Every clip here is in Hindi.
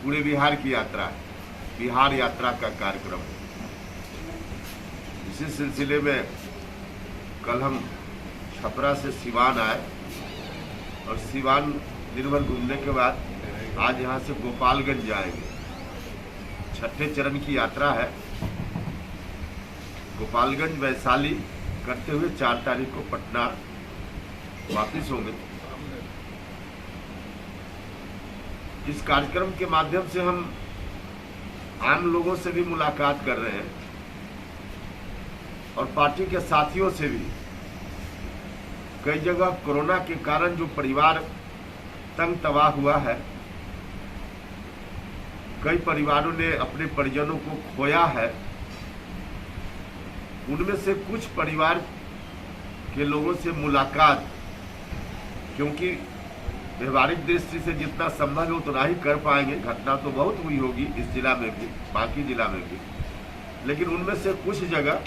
पूरे बिहार की यात्रा है, बिहार यात्रा का कार्यक्रम है। इसी सिलसिले में कल हम छपरा से सिवान आए और सिवान दिन भर घूमने के बाद आज यहाँ से गोपालगंज जाएंगे। छठे चरण की यात्रा है। गोपालगंज वैशाली करते हुए 4 तारीख को पटना वापिस होंगे। इस कार्यक्रम के माध्यम से हम आम लोगों से भी मुलाकात कर रहे हैं और पार्टी के साथियों से भी। कई जगह कोरोना के कारण जो परिवार तंग तबाह हुआ है, कई परिवारों ने अपने परिजनों को खोया है, उनमें से कुछ परिवार के लोगों से मुलाकात, क्योंकि व्यवहारिक दृष्टि से जितना संभव है उतना ही कर पाएंगे। घटना तो बहुत हुई होगी इस जिला में भी, बाकी जिला में भी, लेकिन उनमें से कुछ जगह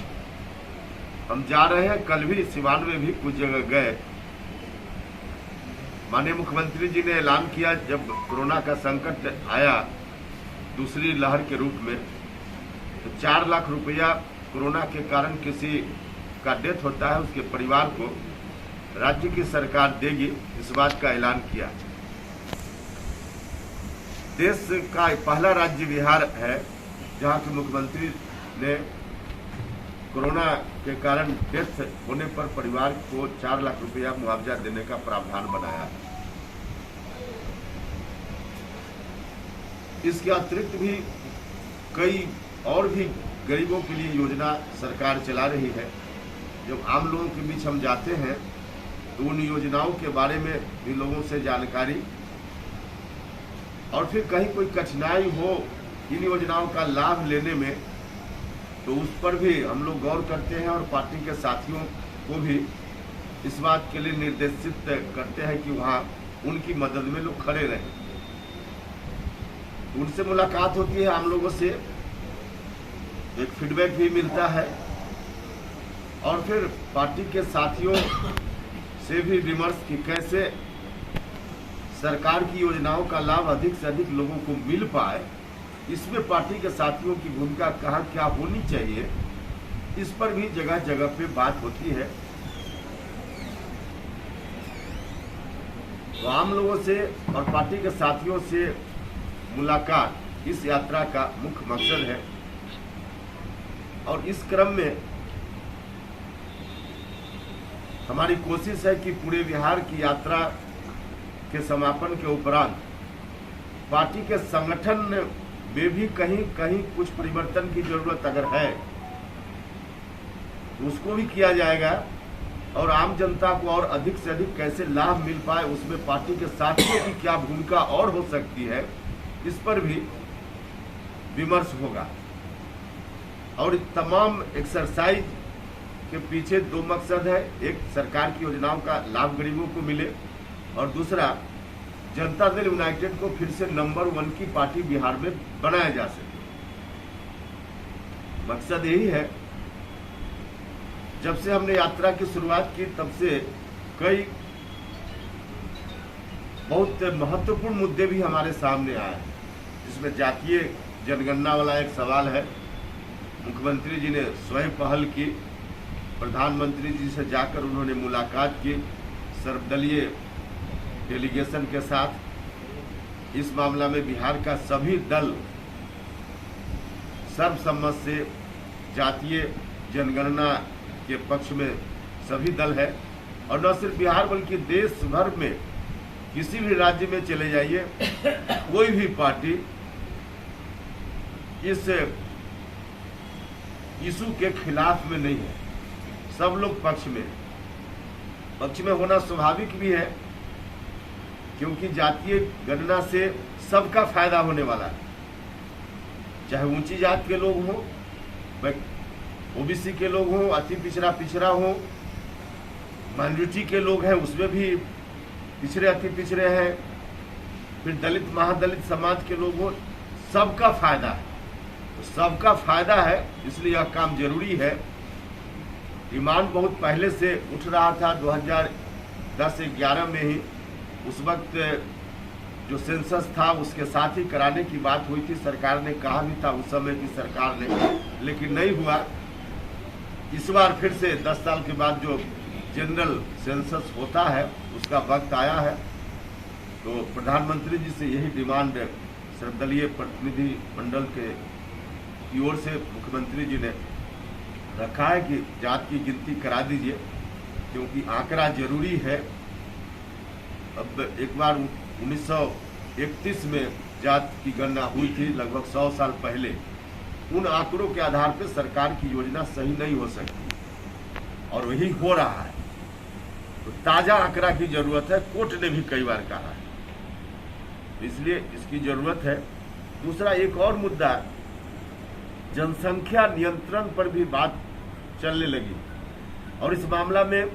हम जा रहे हैं। कल भी सिवान में भी कुछ जगह गए। माननीय मुख्यमंत्री जी ने ऐलान किया, जब कोरोना का संकट आया दूसरी लहर के रूप में, तो 4 लाख रुपया कोरोना के कारण किसी का डेथ होता है उसके परिवार को राज्य की सरकार देगी, इस बात का ऐलान किया। देश का पहला राज्य बिहार है जहां के मुख्यमंत्री ने कोरोना के कारण डेथ होने पर परिवार को 4 लाख रुपया मुआवजा देने का प्रावधान बनाया। इसके अतिरिक्त भी कई और भी गरीबों के लिए योजना सरकार चला रही है। जब आम लोगों के बीच हम जाते हैं तो उन योजनाओं के बारे में भी लोगों से जानकारी, और फिर कहीं कोई कठिनाई हो इन योजनाओं का लाभ लेने में तो उस पर भी हम लोग गौर करते हैं और पार्टी के साथियों को भी इस बात के लिए निर्देशित करते हैं कि वहाँ उनकी मदद में लोग खड़े रहें। उनसे मुलाकात होती है, आम लोगों से एक फीडबैक भी मिलता है और फिर पार्टी के साथियों से भी विमर्श कि कैसे सरकार की योजनाओं का लाभ अधिक से अधिक लोगों को मिल पाए। इसमें पार्टी के साथियों की भूमिका कहाँ क्या होनी चाहिए, इस पर भी जगह जगह पे बात होती है। तो आम लोगों से और पार्टी के साथियों से मुलाकात इस यात्रा का मुख्य मकसद है। और इस क्रम में हमारी कोशिश है कि पूरे बिहार की यात्रा के समापन के उपरांत पार्टी के संगठन में भी कहीं कहीं कुछ परिवर्तन की जरूरत अगर है तो उसको भी किया जाएगा, और आम जनता को और अधिक से अधिक कैसे लाभ मिल पाए उसमें पार्टी के साथियों की क्या भूमिका और हो सकती है, इस पर भी विमर्श होगा। और इस तमाम एक्सरसाइज के पीछे 2 मकसद है। एक, सरकार की योजनाओं का लाभ गरीबों को मिले, और दूसरा, जनता दल यूनाइटेड को फिर से नंबर 1 की पार्टी बिहार में बनाया जा सके। मकसद यही है। जब से हमने यात्रा की शुरुआत की तब से कई बहुत महत्वपूर्ण मुद्दे भी हमारे सामने आए हैं, जिसमें जातीय जनगणना वाला एक सवाल है। मुख्यमंत्री जी ने स्वयं पहल की, प्रधानमंत्री जी से जाकर उन्होंने मुलाकात की सर्वदलीय डेलीगेशन के साथ। इस मामला में बिहार का सभी दल सर्वसम्मत से जातीय जनगणना के पक्ष में सभी दल है। और न सिर्फ बिहार बल्कि देश भर में किसी भी राज्य में चले जाइए, कोई भी पार्टी इस इशू के खिलाफ में नहीं है। सब लोग पक्ष में होना स्वाभाविक भी है, क्योंकि जातीय गणना से सबका फायदा होने वाला है। चाहे ऊंची जात के लोग हों, ओबीसी के लोग हों, अति पिछड़ा हो, माइनॉरिटी के लोग हैं उसमें भी पिछड़े अति पिछड़े हैं, फिर दलित महादलित समाज के लोग हों, सबका फायदा है। तो सबका फायदा है, इसलिए यह काम जरूरी है। डिमांड बहुत पहले से उठ रहा था, 2010-11 में ही। उस वक्त जो सेंसस था उसके साथ ही कराने की बात हुई थी। सरकार ने कहा भी था उस समय की सरकार ने, लेकिन नहीं हुआ। इस बार फिर से 10 साल के बाद जो जनरल सेंसस होता है उसका वक्त आया है। तो प्रधानमंत्री जी से यही डिमांड सर्वदलीय प्रतिनिधि मंडल की ओर से मुख्यमंत्री जी ने रखा है कि जात की गिनती करा दीजिए, क्योंकि आंकड़ा जरूरी है। अब एक बार 1931 में जात की गणना हुई थी, लगभग 100 साल पहले। उन आंकड़ों के आधार पर सरकार की योजना सही नहीं हो सकती, और वही हो रहा है। तो ताजा आंकड़ा की जरूरत है, कोर्ट ने भी कई बार कहा है, इसलिए इसकी जरूरत है। दूसरा एक और मुद्दा, जनसंख्या नियंत्रण पर भी बात चलने लगी, और इस मामला में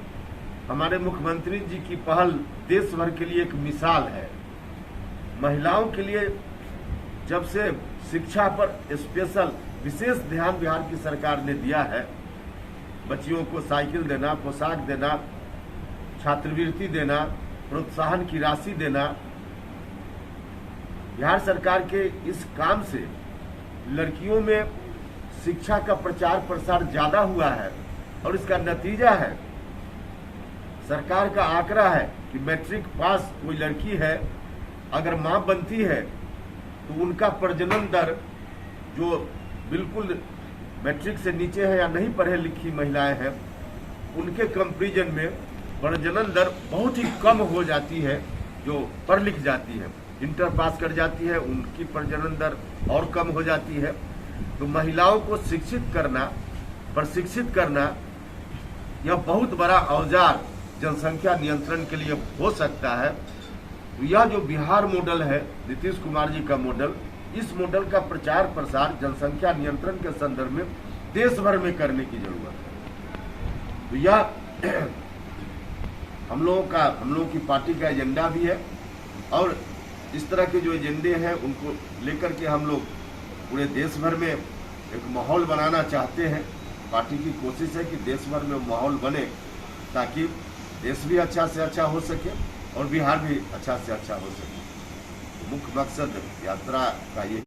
हमारे मुख्यमंत्री जी की पहल देश भर के लिए एक मिसाल है। महिलाओं के लिए जब से शिक्षा पर स्पेशल विशेष ध्यान बिहार की सरकार ने दिया है, बच्चियों को साइकिल देना, पोशाक देना, छात्रवृत्ति देना, प्रोत्साहन की राशि देना, बिहार सरकार के इस काम से लड़कियों में शिक्षा का प्रचार प्रसार ज्यादा हुआ है। और इसका नतीजा है, सरकार का आंकड़ा है कि मैट्रिक पास कोई लड़की है अगर मां बनती है तो उनका प्रजनन दर, जो बिल्कुल मैट्रिक से नीचे है या नहीं पढ़े लिखी महिलाएं हैं, उनके कंपैरिजन में प्रजनन दर बहुत ही कम हो जाती है। जो पढ़ लिख जाती है, इंटर पास कर जाती है, उनकी प्रजनन दर और कम हो जाती है। तो महिलाओं को शिक्षित करना, प्रशिक्षित करना, यह बहुत बड़ा औजार जनसंख्या नियंत्रण के लिए हो सकता है। तो यह जो बिहार मॉडल है, नीतीश कुमार जी का मॉडल, इस मॉडल का प्रचार प्रसार जनसंख्या नियंत्रण के संदर्भ में देश भर में करने की जरूरत है। तो यह हम लोगों की पार्टी का एजेंडा भी है, और इस तरह के जो एजेंडे हैं उनको लेकर के हम लोग पूरे देश भर में एक माहौल बनाना चाहते हैं। पार्टी की कोशिश है कि देश भर में माहौल बने, ताकि देश भी अच्छा से अच्छा हो सके और बिहार भी अच्छा से अच्छा हो सके। मुख्य मकसद यात्रा का ये